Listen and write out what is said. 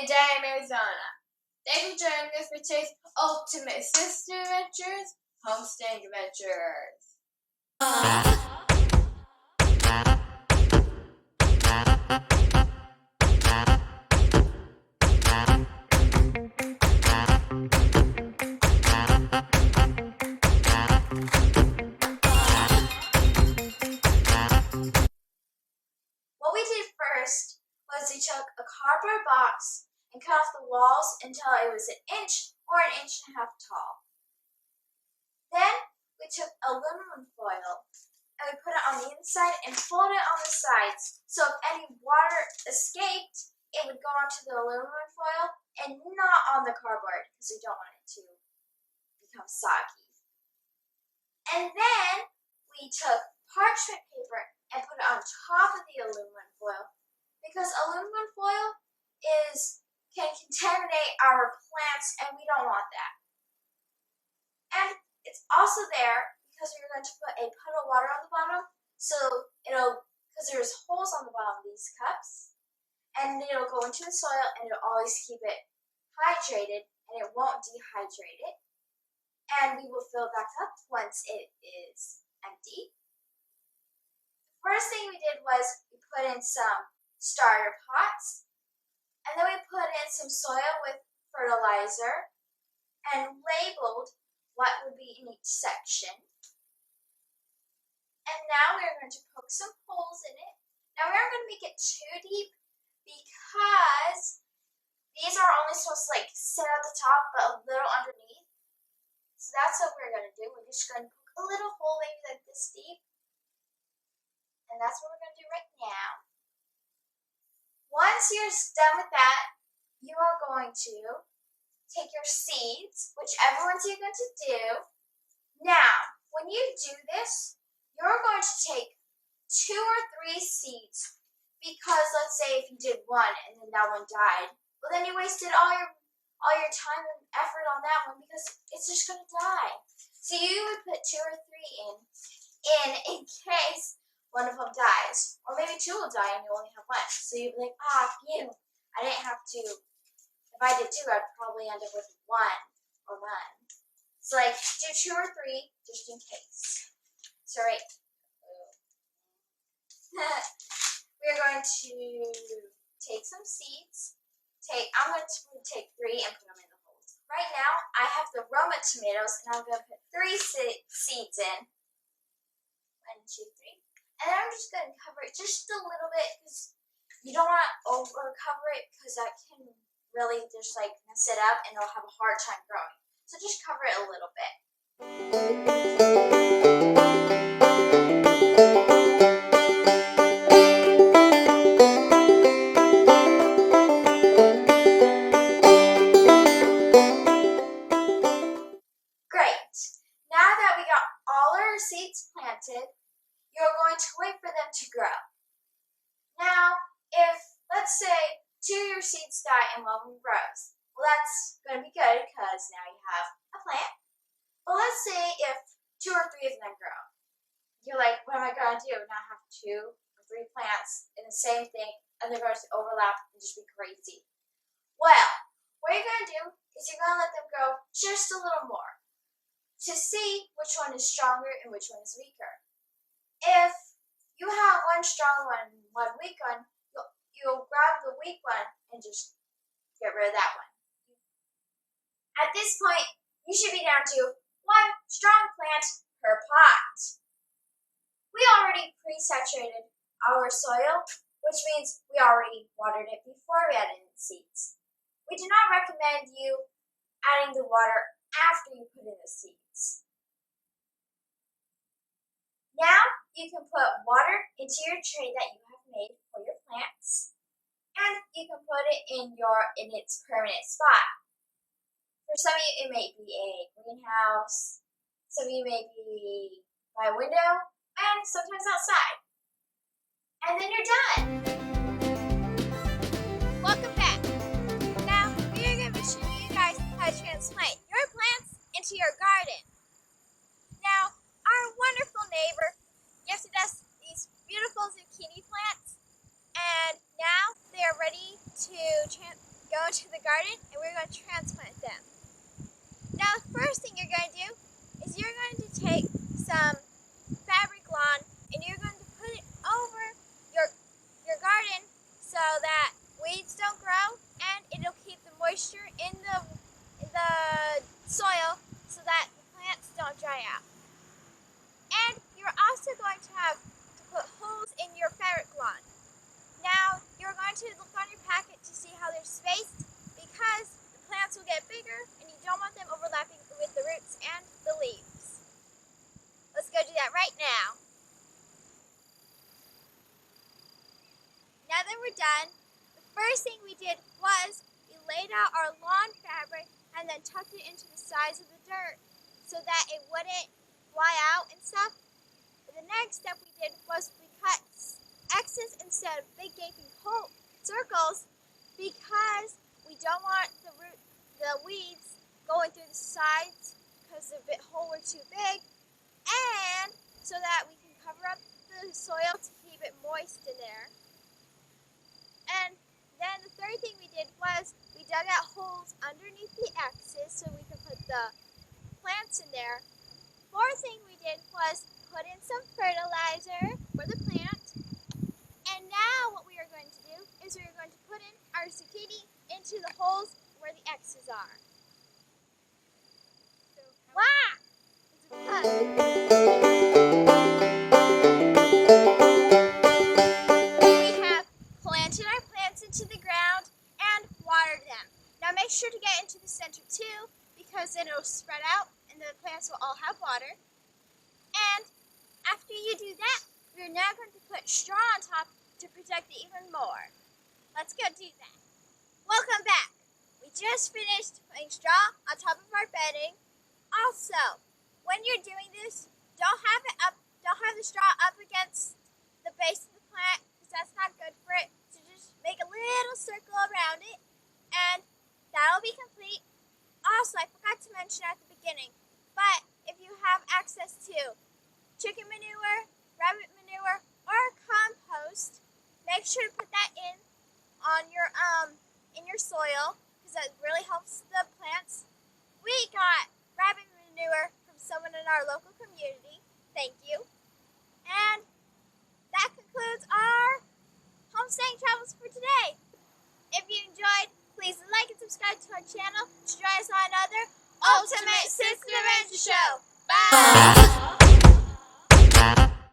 Meadow and Arizona. Thank you for joining us for today's Ultimate Sister Adventures, Homestead Adventures. What we did first was we took a cardboard box and cut off the walls until it was 1 inch or 1.5 inches tall. Then we took aluminum foil and we put it on the inside and folded it on the sides, so if any water escaped, it would go onto the aluminum foil and not on the cardboard because we don't want it to become soggy. And then we took parchment paper and put it on top of the aluminum foil because aluminum foil can contaminate our plants and we don't want that. And it's also there because we're going to put a puddle of water on the bottom, so because there's holes on the bottom of these cups, and it'll go into the soil and it'll always keep it hydrated and it won't dehydrate it. And we will fill it back up once it is empty. The first thing we did was we put in some starter pots, and then we put in some soil with fertilizer and labeled what would be in each section. And now we're going to poke some holes in it. Now we aren't going to make it too deep because these are only supposed to sit at the top but a little underneath. So that's what we're going to do. We're just going to poke a little hole maybe like this deep. And that's what we're going to do right now. Once you're done with that, you are going to take your seeds, whichever ones you're going to do. Now, when you do this, you're going to take 2 or 3 seeds because let's say if you did one and then that one died, well then you wasted all your time and effort on that one because it's just going to die. So you would put 2 or 3 in case one of them dies. Or maybe 2 will die and you only have 1. So you'd be like, phew, I didn't have to. If I did 2, I'd probably end up with 1 or none. So do 2 or 3 just in case. So we're going to take some seeds. I'm going to take 3 and put them in the holes. Right now, I have the Roma tomatoes, and I'm going to put 3 seeds in. 1, 2, 3. And then I'm just going to cover it just a little bit because you don't want to over cover it because that can really just mess it up and it'll have a hard time growing. So just cover it a little bit. Great. Now that we got all our seeds planted, you're going to wait for them to grow. Now, if, let's say, 2 of your seeds die and 1 of them grows, well, that's going to be good because now you have a plant. But let's say if 2 or 3 of them grow. You're like, what am I going to do? Now I have 2 or 3 plants in the same thing, and they're going to overlap and just be crazy. Well, what you're going to do is you're going to let them grow just a little more to see which one is stronger and which one is weaker. If you have 1 strong one and 1 weak one, you'll grab the weak one and just get rid of that one. At this point, you should be down to 1 strong plant per pot. We already pre-saturated our soil, which means we already watered it before we added in the seeds. We do not recommend you adding the water after you put in the seeds. Now, you can put water into your tray that you have made for your plants, and you can put it in its permanent spot. For some of you, it may be a greenhouse, some of you may be by a window, and sometimes outside. And then you're done. Welcome back. Now, we are going to be showing you guys how to transplant your plants into your garden. Now, our wonderful neighbor gifted us these beautiful zucchini plants, and now they are ready to go into the garden and we're going to transplant them. Now the first thing you're going to do is you're going to take some fabric lawn and you're going to put it over your garden so that weeds don't grow and it'll keep the moisture in the soil so that the plants don't dry out. And you're also going to have to put holes in your fabric lawn. Now you're going to look on your packet to see how they're spaced because the plants will get bigger and you don't want them overlapping with the roots and the leaves. Let's go do that right now. Now that we're done, the first thing we did was we laid out our lawn fabric and then tucked it into the sides of the dirt so that it wouldn't fly out and stuff. And the next step we did was we cut X's instead of big gaping circles because we don't want the weeds going through the sides because the hole were too big, and so that we can cover up the soil to keep it moist in there. And then the third thing we did was we dug out holes underneath the X's so we can put the plants in there. Fourth thing we did was put in some fertilizer for the plant. And now what we are going to do is we are going to put in our zucchini into the holes where the X's are. Wow! We have planted our plants into the ground and watered them. Now make sure to get into the center too because then it'll spread out and the plants will all have water. And after you do that, we're now going to put straw on top to protect it even more. Let's go do that. Welcome back. We just finished putting straw on top of our bedding. Also, when you're doing this, don't have the straw up against the base of the plant because that's not good for it. So just make a little circle around it and that'll be complete. Also, I forgot to mention at the beginning, but if you have access to chicken manure, rabbit manure, or compost, make sure to put that in your soil because that really helps the plants. We got rabbit manure from someone in our local community. Thank you. And that concludes our homesteading travels for today. If you enjoyed, please like and subscribe to our channel to join us on another Ultimate Sister Adventure Show. Bye!